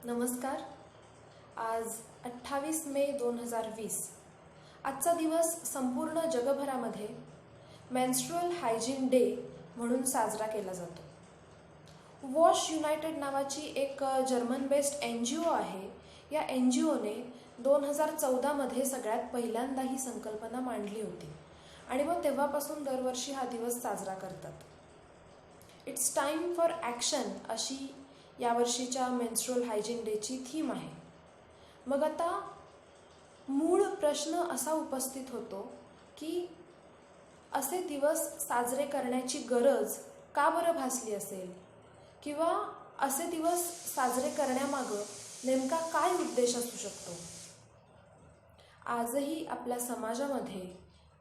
नमस्कार. आज 28 मे 2020. आजचा दिवस संपूर्ण जगभरामध्ये मेन्स्ट्रुअल हायजीन डे म्हणून साजरा केला जातो. वॉश युनायटेड नावाची एक जर्मन बेस्ड NGO आहे. या NGOने 2014मध्ये सगळ्यात पहिल्यांदा ही संकल्पना मांडली होती आणि मग तेव्हापासून दरवर्षी हा दिवस साजरा करतात. इट्स टाईम फॉर ॲक्शन अशी यावर्षीच्या मेन्स्ट्रुअल हायजीन डेची थीम आहे. मग आता मूळ प्रश्न असा उपस्थित होतो की असे दिवस साजरे करण्याची गरज का बरं भासली असेल, किंवा असे दिवस साजरे करण्यामागं नेमका काय उद्देश असू शकतो. आजही आपल्या समाजामध्ये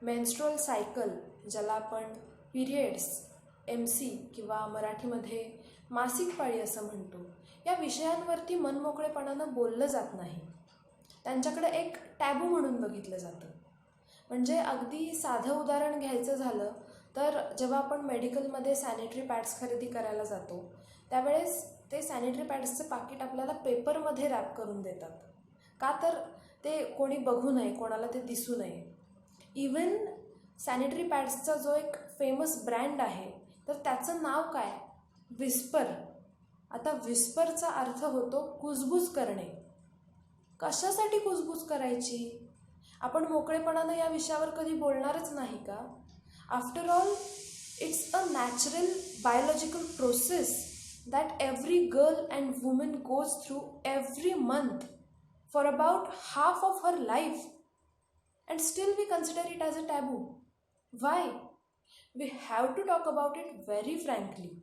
मेन्स्ट्रुअल सायकल, ज्याला आपण पिरियड्स, MC किंवा मराठीमध्ये मासिक पाळी असं म्हणतो, या विषयांवरती मनमोकळेपणानं बोललं जात नाही. त्यांच्याकडे एक टॅबू म्हणून बघितलं जातं. म्हणजे अगदी साधं उदाहरण घ्यायचं झालं तर जेव्हा आपण मेडिकलमध्ये सॅनिटरी पॅड्स खरेदी करायला जातो त्यावेळेस ते सॅनिटरी पॅड्सचं पाकिट आपल्याला पेपरमध्ये रॅप करून देतात. का तर ते कोणी बघू नये, कोणाला ते दिसू नये. इवन सॅनिटरी पॅड्सचा जो एक फेमस ब्रँड आहे तर त्याचं नाव काय? विस्पर. आता विस्परचा अर्थ होतो कुजबूज करणे. कशासाठी कुजबूज करायची? आपण मोकळेपणानं या विषयावर कधी बोलणारच नाही का? After all it's a natural biological process that every girl and woman goes through every month for about half of her life, and still we consider it as a taboo. Why? We have to talk about it very frankly.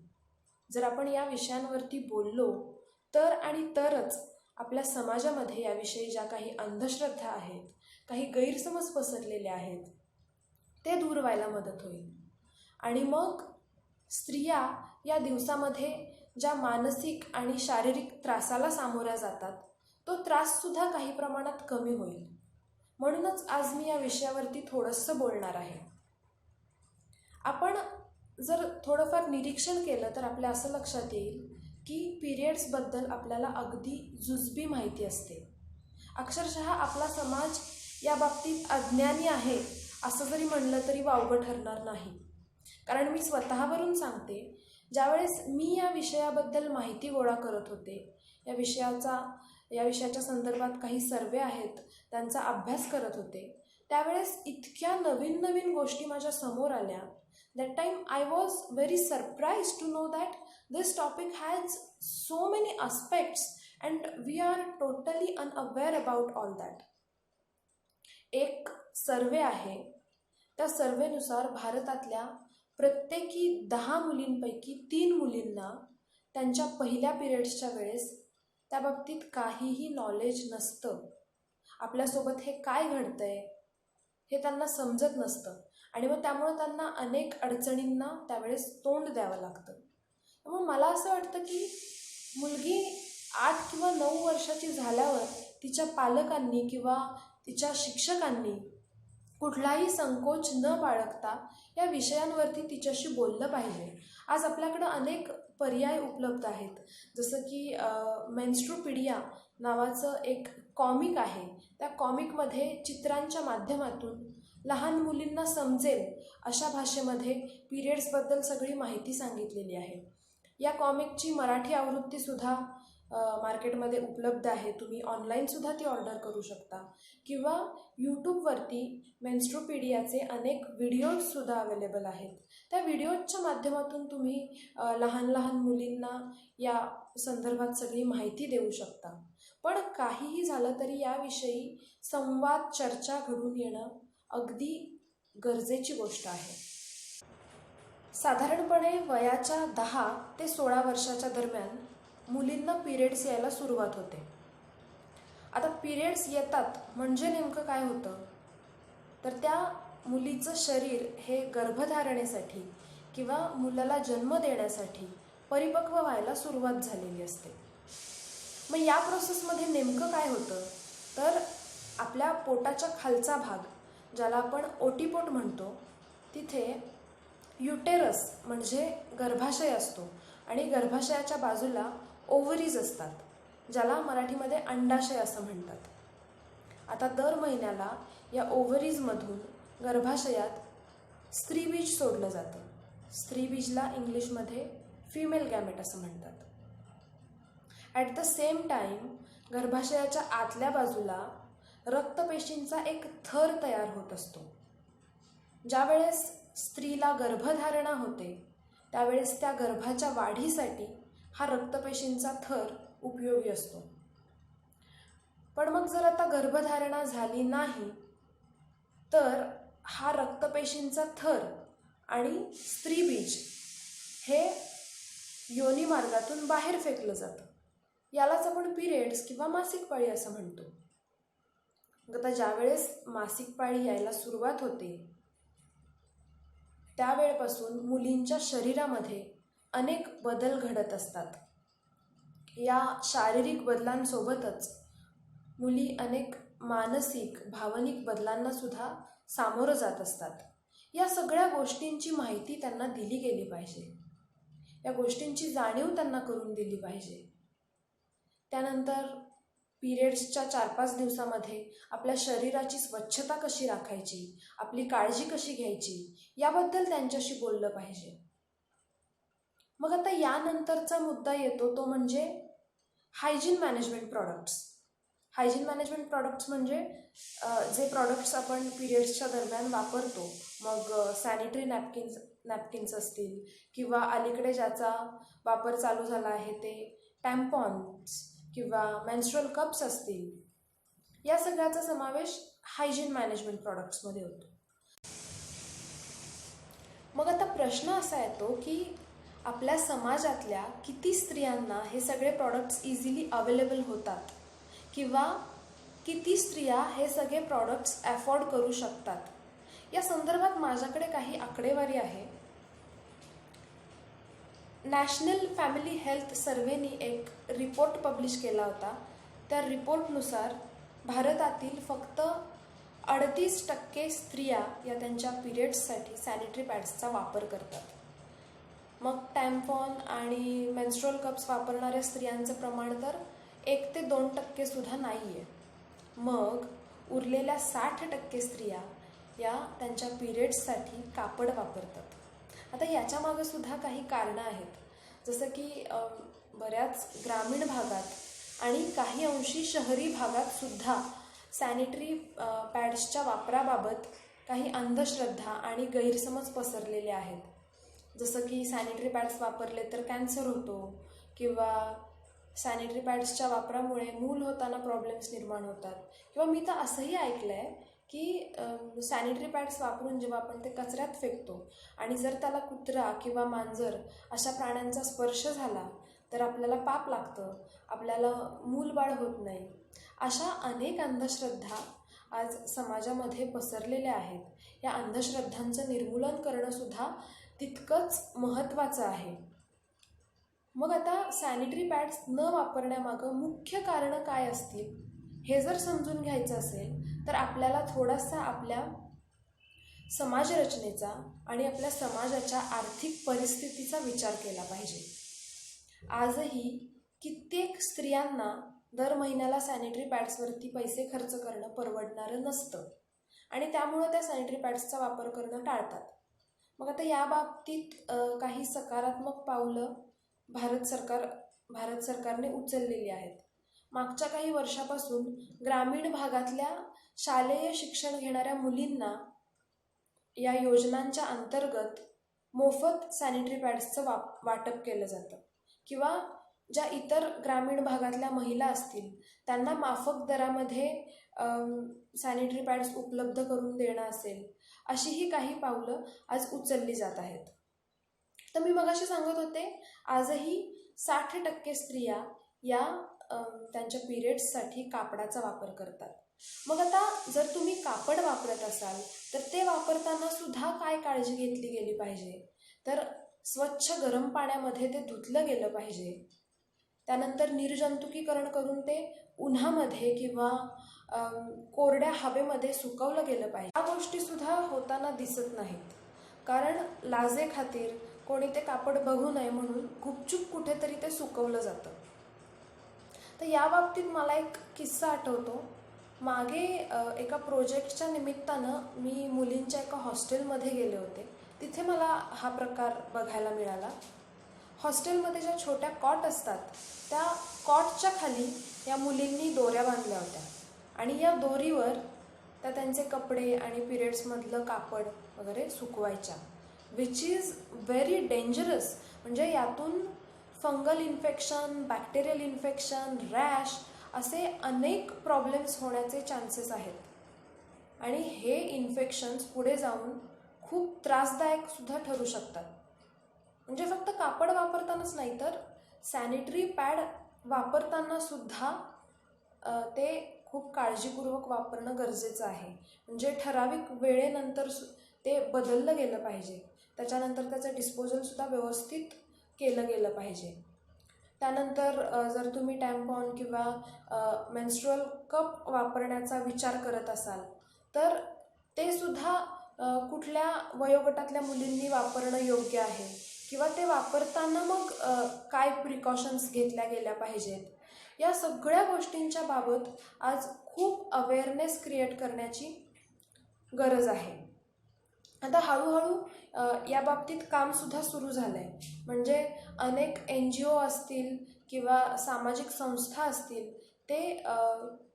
जर आपण या विषयांवरती बोललो तर आणि तरच आपल्या समाजामध्ये याविषयी ज्या काही अंधश्रद्धा आहेत, काही गैरसमज पसरलेले आहेत, ते दूर व्हायला मदत होईल. आणि मग स्त्रिया या दिवसामध्ये ज्या मानसिक आणि शारीरिक त्रासाला सामोऱ्या जातात तो त्राससुद्धा काही प्रमाणात कमी होईल. म्हणूनच आज मी या विषयावरती थोडंसं बोलणार आहे. आपण जर थोडंफार निरीक्षण केलं तर आपल्या असं लक्षात येईल की पिरियड्सबद्दल आपल्याला अगदी जुजबी माहिती असते. अक्षरशः आपला समाज या बाबतीत अज्ञानी आहे असं जरी म्हणलं तरी वावगं ठरणार नाही. कारण मी स्वतःवरून सांगते, ज्यावेळेस मी या विषयाबद्दल माहिती गोळा करत होते, या विषयाच्या संदर्भात काही सर्वे आहेत त्यांचा अभ्यास करत होते, त्यावेळेस इतक्या नवीन नवीन गोष्टी माझ्या समोर आल्या. That time I was very surprised to know that this topic has so many aspects and we are totally unaware about all that. एक सर्वे आहे, त्या सर्वेनुसार भारतातल्या प्रत्येकी 10 मुलींपैकी 3 मुलींना त्यांच्या पहिल्या पिरियड्सच्या वेळेस त्या बाबतीत काहीही नॉलेज नसतं. आपल्यासोबत हे काय घडतंय हे त्यांना समजत नसतं आणि मग त्यामुळे त्यांना अनेक अडचणींना त्यावेळेस तोंड द्यावं लागतं. त्यामुळे मला असं वाटतं की मुलगी 8 किंवा 9 वर्षाची झाल्यावर तिच्या पालकांनी किंवा तिच्या शिक्षकांनी कुठलाही संकोच न बाळगता या विषयांवरती तिच्याशी बोललं पाहिजे. आज आपल्याकडं अनेक पर्याय उपलब्ध आहेत. जसं की मेन्स्ट्रुपीडिया नावाचं एक कॉमिक आहे. त्या कॉमिकमध्ये चित्रांच्या माध्यमातून लहान मुलींना समजेल अशा भाषेमध्ये पिरियड्सबद्दल सगळी माहिती सांगितलेली आहे. या कॉमिकची मराठी आवृत्तीसुद्धा मार्केटमध्ये उपलब्ध आहे. तुम्ही ऑनलाईनसुद्धा ती ऑर्डर करू शकता किंवा यूट्यूबवरती मेन्स्ट्रुपीडियाचे अनेक व्हिडिओजसुद्धा अवेलेबल आहेत. त्या व्हिडिओजच्या माध्यमातून तुम्ही लहान लहान मुलींना या संदर्भात सगळी माहिती देऊ शकता. पण काहीही झालं तरी याविषयी संवाद, चर्चा घडून येणं अगदी गरजेची गोष्ट आहे. साधारणपणे वयाच्या 10 ते 16 वर्षाच्या दरम्यान मुलींना पिरियड्स यायला सुरुवात होते. आता पिरियड्स येतात म्हणजे नेमकं काय होतं, तर त्या मुलीचं शरीर हे गर्भधारणेसाठी किंवा मुलाला जन्म देण्यासाठी परिपक्व व्हायला सुरुवात झालेली असते. मग या प्रोसेसमध्ये नेमकं काय होतं, तर आपल्या पोटाच्या खालचा भाग, ज्याला आपण ओटीपोट म्हणतो, तिथे युटेरस म्हणजे गर्भाशय असतो आणि गर्भाशयाच्या बाजूला ओव्हरीज असतात, ज्याला मराठीमध्ये अंडाशय असं म्हणतात. आता दर महिन्याला या ओव्हरीजमधून गर्भाशयात स्त्रीबीज सोडलं जातं. स्त्रीबीजला इंग्लिशमध्ये फिमेल गॅमेट असं म्हणतात. ॲट द सेम टाईम गर्भाशयाच्या आतल्या बाजूला रक्तपेशींचा एक थर तयार होत असतो. ज्यावेळेस स्त्रीला गर्भधारणा होते त्यावेळेस त्या गर्भाच्या वाढीसाठी हा रक्तपेशींचा थर उपयोगी असतो. पण मग जर आता गर्भधारणा झाली नाही तर हा रक्तपेशींचा थर आणि स्त्रीबीज हे योनी मार्गातून बाहेर फेकलं जातं. यालाच आपण पिरियड्स किंवा मासिक पाळी असं म्हणतो. आता ज्यावेळेस मासिक पाळी यायला सुरुवात होते त्यावेळेपासून मुलींच्या शरीरामध्ये अनेक बदल घडत असतात. या शारीरिक बदलांसोबतच मुली अनेक मानसिक भावनिक बदलांना सुद्धा सामोरं जात असतात. या सगळ्या गोष्टींची माहिती त्यांना दिली गेली पाहिजे. या गोष्टींची जाणीव त्यांना करून दिली पाहिजे. त्यानंतर पिरियड्सच्या 4-5 दिवसामध्ये आपल्या शरीराची स्वच्छता कशी राखायची, आपली काळजी कशी घ्यायची याबद्दल त्यांच्याशी बोललं पाहिजे. मग आता यानंतरचा मुद्दा येतो तो म्हणजे hygiene management products. Hygiene management products म्हणजे जे प्रॉडक्ट्स आपण पिरियड्सच्या दरम्यान वापरतो, मग सॅनिटरी नॅपकिन्स असतील किंवा अलीकडे ज्याचा वापर चालू झाला आहे ते टॅम्पॉन्स किंवा मेन्स्ट्रुअल कप्स असतील, या सगळ्याचा समावेश हायजीन मॅनेजमेंट प्रॉडक्ट्समध्ये होतो. मग आता प्रश्न असा येतो की आपल्या समाजातल्या किती स्त्रियांना हे सगळे प्रॉडक्ट्स इझिली अवेलेबल होतात किंवा किती स्त्रिया हे सगळे प्रॉडक्ट्स अफोर्ड करू शकतात. या संदर्भात माझ्याकडे काही आकडेवारी आहे. नॅशनल फॅमिली हेल्थ सर्व्हेनी एक रिपोर्ट पब्लिश केला होता. त्या रिपोर्टनुसार भारतातील फक्त 38% स्त्रिया या त्यांच्या पिरियड्ससाठी सॅनिटरी पॅड्सचा वापर करतात. मग टॅम्पॉन आणि मेन्स्ट्रुअल कप्स वापरणाऱ्या स्त्रियांचं प्रमाण तर 1 ते 2% सुद्धा नाही आहे. मग उरलेल्या 60% स्त्रिया या त्यांच्या पिरियड्ससाठी कापड वापरतात. आता याच्यामागं सुद्धा काही कारणं आहेत. जसं की बऱ्याच ग्रामीण भागात आणि काही अंशी शहरी भागात सुद्धा सॅनिटरी पॅड्सच्या वापराबाबत काही अंधश्रद्धा आणि गैरसमज पसरलेले आहेत. जसं की सॅनिटरी पॅड्स वापरले तर कॅन्सर होतो किंवा सॅनिटरी पॅड्सच्या वापरामुळे मूल होताना प्रॉब्लेम्स निर्माण होतात. किंवा मी तर असंही ऐकलं आहे की सॅनिटरी पॅड्स वापरून जेव्हा आपण ते कचऱ्यात फेकतो आणि जर त्याला कुत्रा किंवा मांजर अशा प्राण्यांचा स्पर्श झाला तर आपल्याला पाप लागतं, आपल्याला मूलबाळ होत नाही. अशा अनेक अंधश्रद्धा आज समाजामध्ये पसरलेल्या आहेत. या अंधश्रद्धांचं निर्मूलन करणंसुद्धा तितकंच महत्त्वाचं आहे. मग आता सॅनिटरी पॅड्स न वापरण्यामागं मुख्य कारणं काय असतील हे जर समजून घ्यायचं असेल तर आपल्याला थोडासा आपल्या समाजरचनेचा आणि आपल्या समाजाच्या आर्थिक परिस्थितीचा विचार केला पाहिजे. आजही कित्येक स्त्रियांना दर महिन्याला सॅनिटरी पॅड्सवरती पैसे खर्च करणं परवडणारं नसतं आणि त्यामुळं त्या सॅनिटरी पॅड्सचा वापर करणं टाळतात. मग आता या बाबतीत काही सकारात्मक पावलं भारत सरकारने उचललेली आहेत. मागच्या काही वर्षापासून ग्रामीण भागातल्या शालेय शिक्षण घेणाऱ्या मुलींना या योजनांच्या अंतर्गत मोफत सॅनिटरी पॅड्सचं वाटप केलं जातं किंवा ज्या इतर ग्रामीण भागातल्या महिला असतील त्यांना माफक दरामध्ये सॅनिटरी पॅड्स उपलब्ध करून देणं असेल, अशीही काही पावलं आज उचलली जात आहेत. तर मी मगाशी सांगत होते आजही 60% स्त्रिया या त्यांच्या पिरियड्ससाठी कापडाचा वापर करतात. मग आता जर तुम्ही कापड वापरत असाल तर ते वापरताना सुद्धा काय काळजी घेतली गेली पाहिजे, तर स्वच्छ गरम पाण्यामध्ये ते धुतलं गेलं पाहिजे. त्यानंतर निर्जंतुकीकरण करून ते उन्हामध्ये किंवा कोरड्या हवेमध्ये सुकवलं गेलं पाहिजे. या गोष्टीसुद्धा होताना दिसत नाहीत, कारण लाजेखातीर कोणी ते कापड बघू नये म्हणून गुपचूप कुठेतरी ते सुकवलं जातं. तर या बाबतीत मला एक किस्सा आठवतो. मागे एका प्रोजेक्टच्या निमित्तानं मी मुलींच्या एका हॉस्टेलमध्ये गेले होते. तिथे मला हा प्रकार बघायला मिळाला. हॉस्टेलमध्ये ज्या छोट्या कॉट असतात त्या कॉटच्या खाली या मुलींनी दोऱ्या बांधल्या होत्या आणि या दोरीवर त्या त्यांचे कपडे आणि पिरियड्समधलं कापड वगैरे सुकवायच्या, विच इज व्हेरी डेंजरस. म्हणजे यातून fungal infection, bacterial infection, rash असे अनेक प्रॉब्लेम्स होण्याचे चान्सेस आहेत आणि हे इन्फेक्शन्स पुढे जाऊन खूप त्रासदायकसुद्धा ठरू शकतात. म्हणजे फक्त कापड वापरतानाच नाही तर सॅनिटरी पॅड वापरतानासुद्धा ते खूप काळजीपूर्वक वापरणं गरजेचं आहे. म्हणजे ठराविक वेळेनंतर ते बदललं गेलं पाहिजे. त्याच्यानंतर त्याचं डिस्पोजलसुद्धा व्यवस्थित केलं गेलं पाहिजे. त्यानंतर जर तुम्ही टॅम्पॉन किंवा मेन्स्ट्रुअल कप वापरण्याचा विचार करत असाल तर ते सुद्धा कुठल्या वयोगटातल्या मुलींनी वापरणं योग्य आहे किंवा ते वापरताना मग काय प्रिकॉशन्स घेतल्या गेल्या पाहिजेत, या सगळ्या गोष्टींच्या बाबत आज खूप अवेअरनेस क्रिएट करण्याची गरज आहे. आता हळूहळू या बाबतीत कामसुद्धा सुरू झालं आहे. म्हणजे अनेक NGO असतील किंवा सामाजिक संस्था असतील ते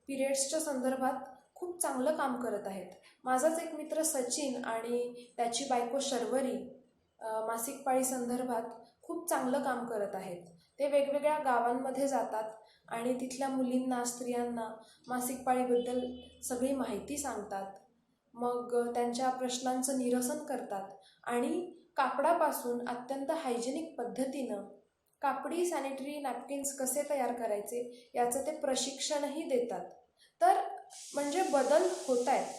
पिरियड्सच्या संदर्भात खूप चांगलं काम करत आहेत. माझाच एक मित्र सचिन आणि त्याची बायको शर्वरी मासिक पाळी संदर्भात खूप चांगलं काम करत आहेत. ते वेगवेगळ्या गावांमध्ये जातात आणि तिथल्या मुलींना, स्त्रियांना मासिक पाळीबद्दल सगळी माहिती सांगतात. मग त्यांच्या प्रश्नांचं निरसन करतात आणि कापडापासून अत्यंत हायजेनिक पद्धतीनं कापडी सॅनिटरी नॅपकिन्स कसे तयार करायचे याचं ते प्रशिक्षणही देतात. तर म्हणजे बदल होत आहेत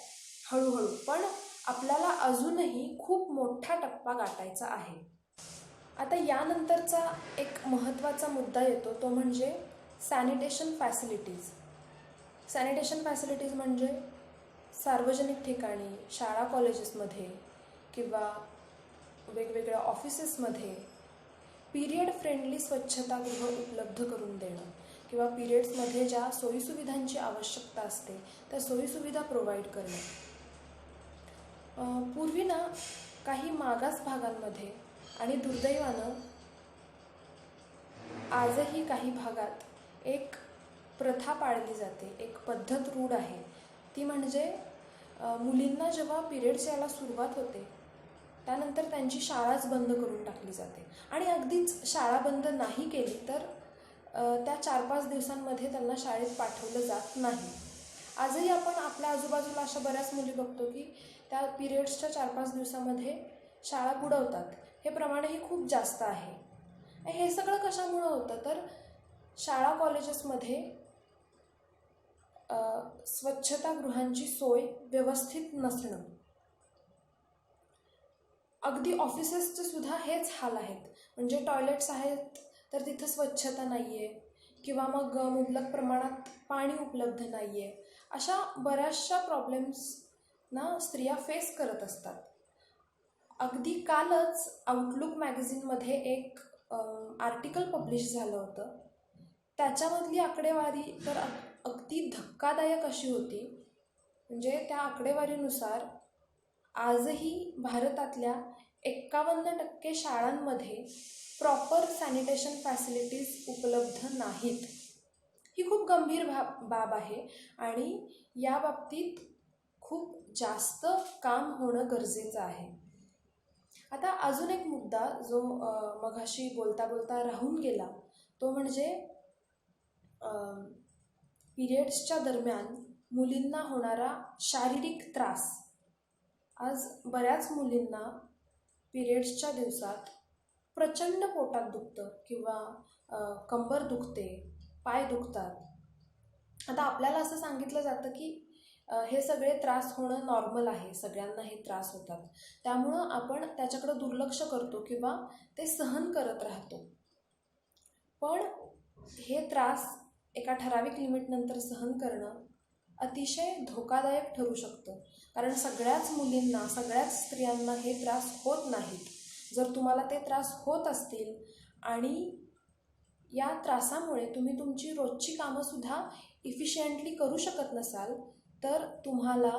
हळूहळू, पण आपल्याला अजूनही खूप मोठा टप्पा गाठायचा आहे. आता यानंतरचा एक महत्त्वाचा मुद्दा येतो तो म्हणजे सॅनिटेशन फॅसिलिटीज. सॅनिटेशन फॅसिलिटीज म्हणजे सार्वजनिक ठिकाणी, शाळा कॉलेजेसमध्ये किंवा वेगवेगळ्या ऑफिसेसमध्ये पिरियड फ्रेंडली स्वच्छतागृह उपलब्ध करून देणं किंवा पिरियड्समध्ये ज्या सोयीसुविधांची आवश्यकता असते त्या सोयीसुविधा प्रोव्हाइड करणं. पूर्वी ना काही मागास भागांमध्ये आणि दुर्दैवानं आजही काही भागात एक प्रथा पाळली जाते, एक पद्धत रूढ आहे. ती म्हणजे मुलींना जेव्हा पिरियड्स यायला सुरुवात होते त्यानंतर त्यांची शाळाच बंद करून टाकली जाते आणि अगदीच शाळा बंद नाही केली तर त्या 4-5 दिवसांमध्ये त्यांना शाळेत पाठवलं जात नाही. आजही आपण आपल्या आजूबाजूला अशा बऱ्याच मुली बघतो की त्या पिरियड्सच्या 4-5 दिवसामध्ये शाळा बुडवतात. हे प्रमाणही खूप जास्त आहे. हे सगळं कशामुळं होतं तर शाळा कॉलेजेसमध्ये स्वच्छतागृहांची सोय व्यवस्थित नसणं. अगदी ऑफिसेसचे सुद्धा हेच हाल आहेत. म्हणजे टॉयलेट्स आहेत तर तिथं स्वच्छता नाही आहे किंवा मग मुबलक प्रमाणात पाणी उपलब्ध नाही आहे. अशा बऱ्याचशा प्रॉब्लेम्सना स्त्रिया फेस करत असतात. अगदी कालच आउटलुक मॅगझिनमध्ये एक आर्टिकल पब्लिश झालं होतं. त्याच्यामधली आकडेवारी तर अगदी धक्कादायक अशी होती. म्हणजे त्या आकडेवारीनुसार आजही भारतातल्या 51% शाळांमध्ये प्रॉपर सॅनिटेशन फॅसिलिटीज उपलब्ध नाहीत. ही खूप गंभीर बाब आहे आणि या बाबतीत खूप जास्त काम होणं गरजेचं आहे. आता अजून एक मुद्दा जो मघाशी बोलता बोलता राहून गेला तो म्हणजे पिरियड्सच्या दरम्यान मुलींना होणारा शारीरिक त्रास. आज बऱ्याच मुलींना पिरियड्सच्या दिवसात प्रचंड पोटात दुखतं किंवा कंबर दुखते, पाय दुखतात. आता आपल्याला असं सांगितलं जातं की हे सगळे त्रास होणं नॉर्मल आहे, सगळ्यांना हे त्रास होतात, त्यामुळं आपण त्याच्याकडं दुर्लक्ष करतो किंवा ते सहन करत राहतो. पण हे त्रास एका ठराविक लिमिटनंतर सहन करणं अतिशय धोकादायक ठरू शकतं. कारण सगळ्याच मुलींना, सगळ्याच स्त्रियांना हे त्रास होत नाहीत. जर तुम्हाला ते त्रास होत असतील आणि या त्रासामुळे तुम्ही तुमची रोजची कामंसुद्धा इफिशियंटली करू शकत नसाल तर तुम्हाला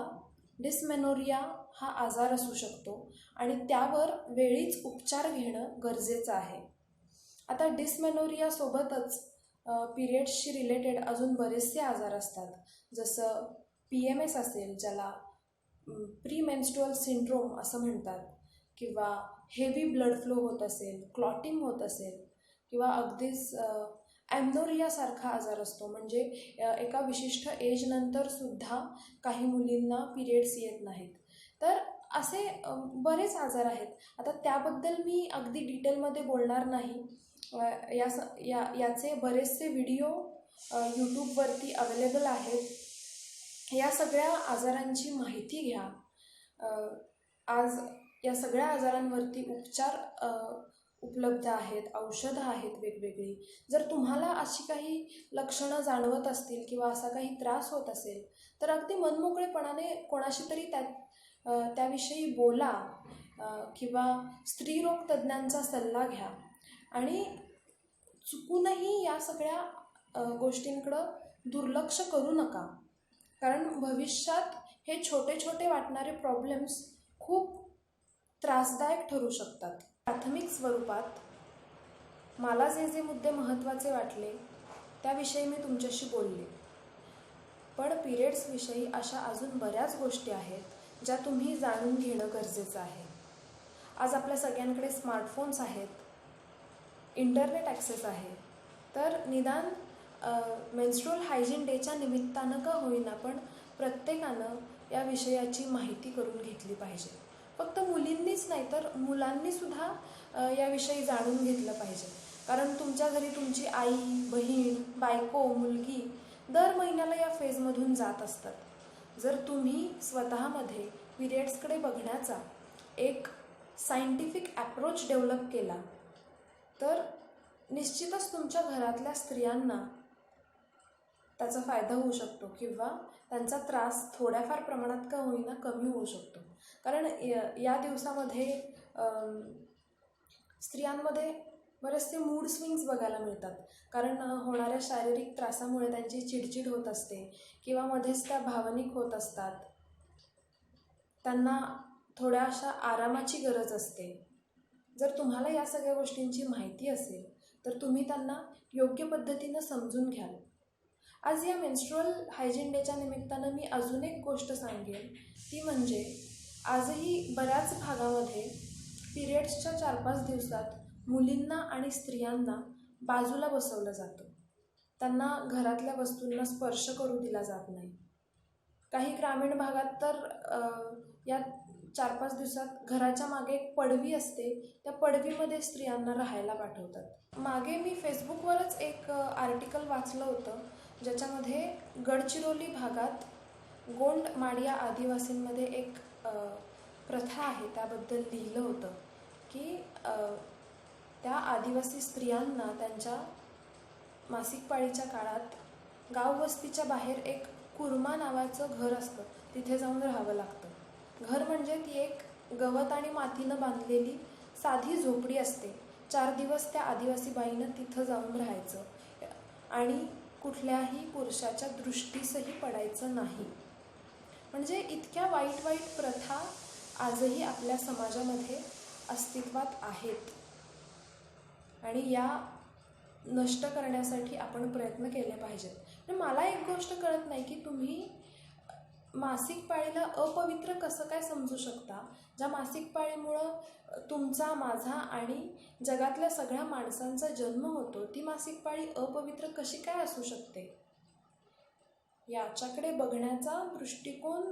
डिस्मेनोरिया हा आजार असू शकतो आणि त्यावर वेळीच उपचार घेणं गरजेचं आहे. आता डिस्मेनोरियासोबतच पिरियड्सशी रिलेटेड अजून बरेचसे आजार असतात, जसं PMS असेल, ज्याला प्री मेन्स्ट्रुअल सिंड्रोम असं म्हणतात, किंवा हेवी ब्लड फ्लो होत असेल, क्लॉटिंग होत असेल, किंवा अगदीच ॲम्नोरियासारखा आजार असतो, म्हणजे एका विशिष्ट एजनंतरसुद्धा काही मुलींना पिरियड्स येत नाहीत. तर असे बरेच आजार आहेत. आता त्याबद्दल मी अगदी डिटेलमध्ये बोलणार नाही. याचे बरेचसे व्हिडिओ यूट्यूबवरती अवेलेबल आहेत. या सगळ्या आजारांची माहिती घ्या. आज या सगळ्या आजारांवरती उपचार उपलब्ध आहेत, औषधं आहेत वेगवेगळी. जर तुम्हाला अशी काही लक्षणं जाणवत असतील किंवा असा काही त्रास होत असेल तर अगदी मनमोकळेपणाने कोणाशी तरी त्याविषयी बोला, किंवा स्त्रीरोग तज्ज्ञांचा सल्ला घ्या. आणि चुकूनही या सगळ्या गोष्टींकडं दुर्लक्ष करू नका, कारण भविष्यात हे छोटे छोटे वाटणारे प्रॉब्लेम्स खूप त्रासदायक ठरू शकतात. प्राथमिक स्वरूपात मला जे मुद्दे महत्त्वाचे वाटले त्याविषयी मी तुमच्याशी बोलले, पण पिरियड्सविषयी अशा अजून बऱ्याच गोष्टी आहेत ज्या तुम्ही जाणून घेणं गरजेचं आहे. आज आपल्या सगळ्यांकडे स्मार्टफोन्स आहेत, इंटरनेट ॲक्सेस आहे, तर निदान मेन्स्ट्रुअल हायजीन डेच्या निमित्तानं का होईना पण प्रत्येकानं या विषयाची माहिती करून घेतली पाहिजे. फक्त मुलींनीच नाही तर मुलांनीसुद्धा याविषयी जाणून घेतलं पाहिजे, कारण तुमच्या घरी तुमची आई, बहीण, बायको, मुलगी दर महिन्याला या फेजमधून जात असतात. जर तुम्ही स्वतःमध्ये पिरियड्सकडे बघण्याचा एक सायंटिफिक ॲप्रोच डेव्हलप केला तर निश्चितच तुमच्या घरातल्या स्त्रियांना त्याचा फायदा होऊ शकतो, किंवा त्यांचा त्रास थोड्याफार प्रमाणात का होईना कमी होऊ शकतो. कारण या दिवसामध्ये स्त्रियांमध्ये बरेचसे मूड स्विंग्स बघायला मिळतात, कारण होणाऱ्या शारीरिक त्रासामुळे त्यांची चिडचिड होत असते, किंवा मध्येच त्या भावनिक होत असतात. त्यांना थोड्या अशा आरामाची गरज असते. जर तुम्हाला या सगळ्या गोष्टींची माहिती असेल तर तुम्ही त्यांना योग्य पद्धतीनं समजून घ्याल. आज या मेन्स्ट्रुअल हायजीन डेच्या निमित्तानं मी अजून एक गोष्ट सांगेन, ती म्हणजे आजही बऱ्याच भागामध्ये पिरियड्सच्या 4-5 दिवसात मुलींना आणि स्त्रियांना बाजूला बसवलं जातं. त्यांना घरातल्या वस्तूंना स्पर्श करू दिला जात नाही. काही ग्रामीण भागात तर या 4-5 दिवसात घराच्या मागे एक पडवी असते, त्या पडवीमध्ये स्त्रियांना राहायला पाठवतात. मागे मी फेसबुकवरच एक आर्टिकल वाचलं होतं, ज्याच्यामध्ये गडचिरोली भागात गोंड माडिया आदिवासींमध्ये एक प्रथा आहे त्याबद्दल लिहिलं होतं, की त्या आदिवासी स्त्रियांना त्यांच्या मासिक पाळीच्या काळात गाववस्तीच्या बाहेर एक कुर्मा नावाचं घर असतं, तिथे जाऊन राहावं लागतं. घर म्हणजे ती एक गवत आणि मातीनं बांधलेली साधी झोपडी असते. 4 दिवस त्या आदिवासी बाईनं तिथं जाऊन राहायचं आणि कुठल्याही पुरुषाच्या दृष्टीसही पडायचं नाही. म्हणजे इतक्या वाईट वाईट प्रथा आजही आपल्या समाजामध्ये अस्तित्वात आहेत, आणि या नष्ट करण्यासाठी आपण प्रयत्न केले पाहिजेत. पण मला एक गोष्ट कळत नाही की तुम्ही मासिक पाळीला अपवित्र कसं काय समजू शकता. ज्या मासिक पाळीमुळं तुमचा, माझा आणि जगातल्या सगळ्या माणसांचा जन्म होतो, ती मासिक पाळी अपवित्र कशी काय असू शकते. याच्याकडे बघण्याचा दृष्टिकोन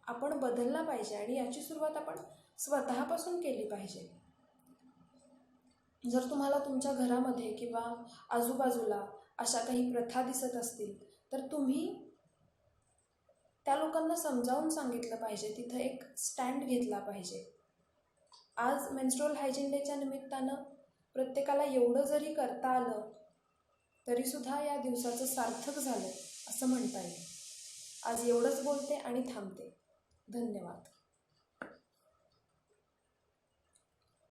आपण बदलला पाहिजे, आणि याची सुरुवात आपण स्वतःपासून केली पाहिजे. जर तुम्हाला तुमच्या घरामध्ये किंवा आजूबाजूला अशा काही प्रथा दिसत असतील तर तुम्ही त्या लोकांना समजावून सांगितलं पाहिजे, तिथं एक स्टँड घेतला पाहिजे. आज मेन्स्ट्रुअल हायजीन डेच्या निमित्तानं प्रत्येकाला एवढं जरी करता आलं तरीसुद्धा या दिवसाचं सार्थक झालं असं म्हणता येईल. आज एवढंच बोलते आणि थांबते. धन्यवाद.